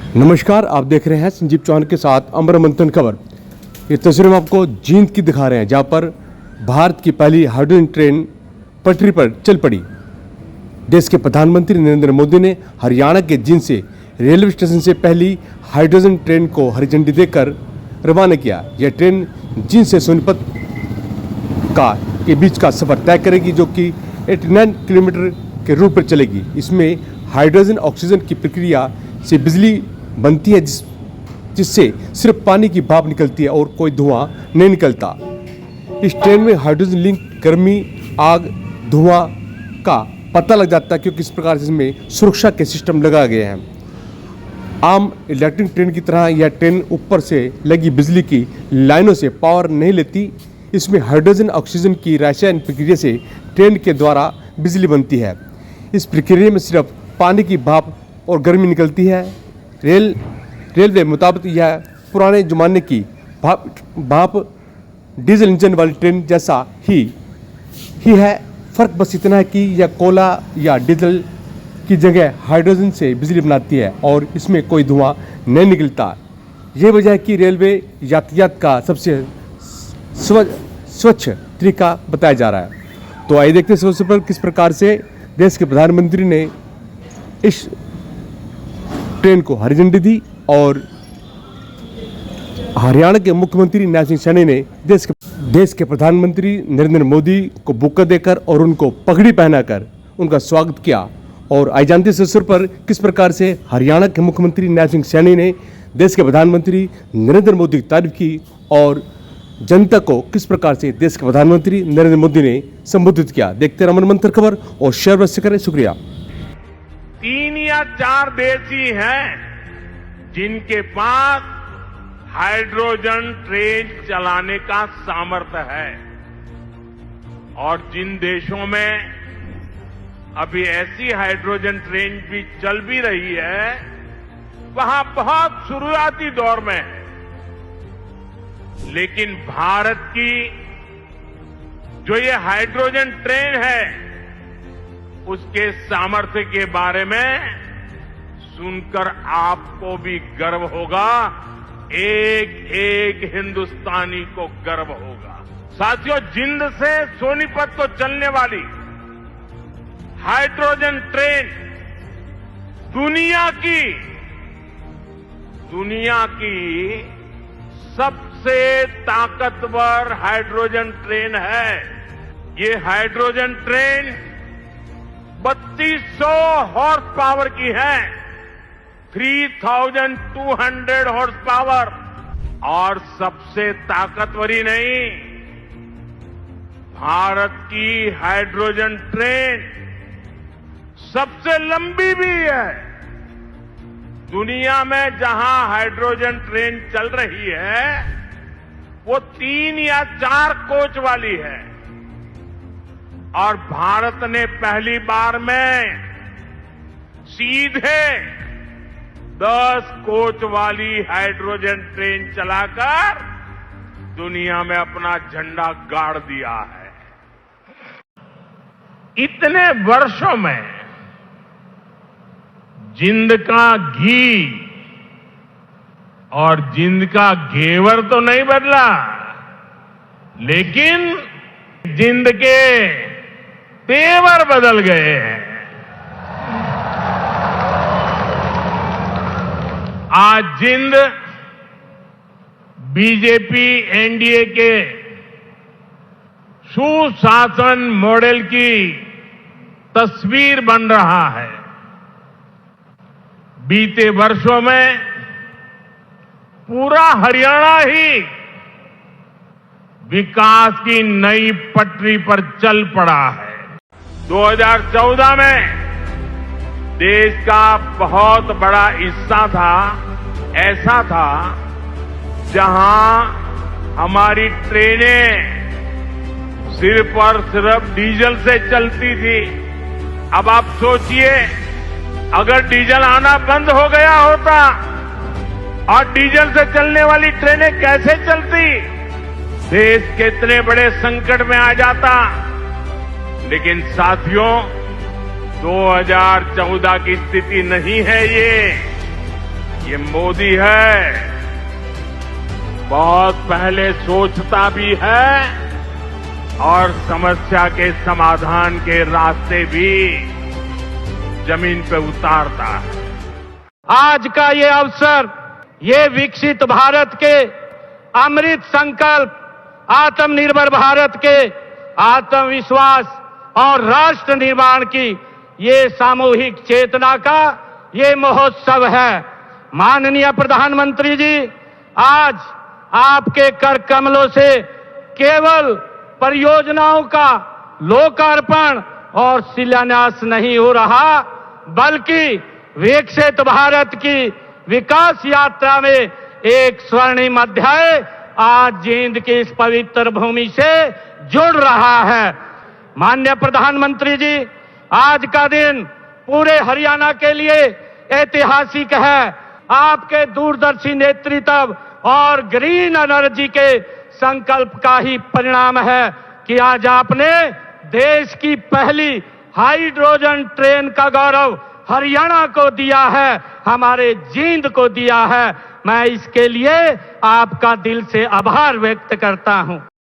नमस्कार, आप देख रहे हैं संजीव चौहान के साथ अमर मंथन खबर। ये तस्वीर हम आपको जींद की दिखा रहे हैं, जहां पर भारत की पहली हाइड्रोजन ट्रेन पटरी पर चल पड़ी। देश के प्रधानमंत्री नरेंद्र मोदी ने हरियाणा के जींद से रेलवे स्टेशन से पहली हाइड्रोजन ट्रेन को हरी झंडी देकर रवाना किया। यह ट्रेन जींद से सोनीपत के बीच का सफर तय करेगी, जो कि 89 किलोमीटर के रूट पर चलेगी। इसमें हाइड्रोजन ऑक्सीजन की प्रक्रिया से बिजली बनती है, जिससे सिर्फ पानी की भाप निकलती है और कोई धुआं नहीं निकलता। इस ट्रेन में हाइड्रोजन लिंक गर्मी, आग, धुआं का पता लग जाता है, क्योंकि इस प्रकार से इसमें सुरक्षा के सिस्टम लगाए गए हैं। आम इलेक्ट्रिक ट्रेन की तरह यह ट्रेन ऊपर से लगी बिजली की लाइनों से पावर नहीं लेती। इसमें हाइड्रोजन ऑक्सीजन की रासायनिक प्रक्रिया से ट्रेन के द्वारा बिजली बनती है। इस प्रक्रिया में सिर्फ पानी की भाप और गर्मी निकलती है। रेलवे मुताबिक यह पुराने ज़माने की भाप डीजल इंजन वाली ट्रेन जैसा ही है। फ़र्क बस इतना है कि यह कोयला या डीजल की जगह हाइड्रोजन से बिजली बनाती है और इसमें कोई धुआं नहीं निकलता। ये वजह है कि रेलवे यातायात का सबसे स्वच्छ तरीका बताया जा रहा है। तो आइए देखते हैं सबसे पहले किस प्रकार से देश के प्रधानमंत्री ने इस ट्रेन को हरी झंडी दी और हरियाणा के मुख्यमंत्री नैब सिंह सैनी ने देश के प्रधानमंत्री नरेंद्र मोदी को बुक्का देकर और उनको पगड़ी पहनाकर उनका स्वागत किया। और आई जानते इस अवसर पर किस प्रकार से हरियाणा के मुख्यमंत्री नैब सिंह सैनी ने देश के प्रधानमंत्री नरेंद्र मोदी की तारीफ की और जनता को किस प्रकार से देश के प्रधानमंत्री नरेंद्र मोदी ने संबोधित किया। देखते रहे अमर मंथन खबर और शेयर अवश्य करें। शुक्रिया। 3 या 4 देश ही हैं जिनके पास हाइड्रोजन ट्रेन चलाने का सामर्थ्य है, और जिन देशों में अभी ऐसी हाइड्रोजन ट्रेन भी चल भी रही है, वहां बहुत शुरुआती दौर में है। लेकिन भारत की जो ये हाइड्रोजन ट्रेन है, उसके सामर्थ्य के बारे में सुनकर आपको भी गर्व होगा, एक एक हिंदुस्तानी को गर्व होगा। साथियों, जिंद से सोनीपत को चलने वाली हाइड्रोजन ट्रेन दुनिया की सबसे ताकतवर हाइड्रोजन ट्रेन है। ये हाइड्रोजन ट्रेन 3200 हॉर्स पावर की है, 3200 हॉर्स पावर। और सबसे ताकतवर ही नहीं, भारत की हाइड्रोजन ट्रेन सबसे लंबी भी है। दुनिया में जहां हाइड्रोजन ट्रेन चल रही है, वो 3 या 4 कोच वाली है, और भारत ने पहली बार में सीधे 10 कोच वाली हाइड्रोजन ट्रेन चलाकर दुनिया में अपना झंडा गाड़ दिया है। इतने वर्षों में जिंद का घी और जिंद का घेवर तो नहीं बदला, लेकिन जिंद के तेवर बदल गए हैं। आज जिंद बीजेपी एनडीए के सुशासन मॉडल की तस्वीर बन रहा है। बीते वर्षों में पूरा हरियाणा ही विकास की नई पटरी पर चल पड़ा है। 2014 में देश का बहुत बड़ा हिस्सा ऐसा था जहां हमारी ट्रेनें सिर्फ और सिर्फ डीजल से चलती थी। अब आप सोचिए, अगर डीजल आना बंद हो गया होता और डीजल से चलने वाली ट्रेनें कैसे चलती, देश कितने बड़े संकट में आ जाता। लेकिन साथियों, 2014 की स्थिति नहीं है ये मोदी है, बहुत पहले सोचता भी है और समस्या के समाधान के रास्ते भी जमीन पे उतारता है। आज का ये अवसर, ये विकसित भारत के अमृत संकल्प, आत्मनिर्भर भारत के आत्मविश्वास और राष्ट्र निर्माण की ये सामूहिक चेतना का ये महोत्सव है। माननीय प्रधानमंत्री जी, आज आपके कर कमलों से केवल परियोजनाओं का लोकार्पण और शिलान्यास नहीं हो रहा, बल्कि विकसित भारत की विकास यात्रा में एक स्वर्णिम अध्याय आज जींद की इस पवित्र भूमि से जुड़ रहा है। माननीय प्रधानमंत्री जी, आज का दिन पूरे हरियाणा के लिए ऐतिहासिक है। आपके दूरदर्शी नेतृत्व और ग्रीन एनर्जी के संकल्प का ही परिणाम है कि आज आपने देश की पहली हाइड्रोजन ट्रेन का गौरव हरियाणा को दिया है, हमारे जींद को दिया है। मैं इसके लिए आपका दिल से आभार व्यक्त करता हूं।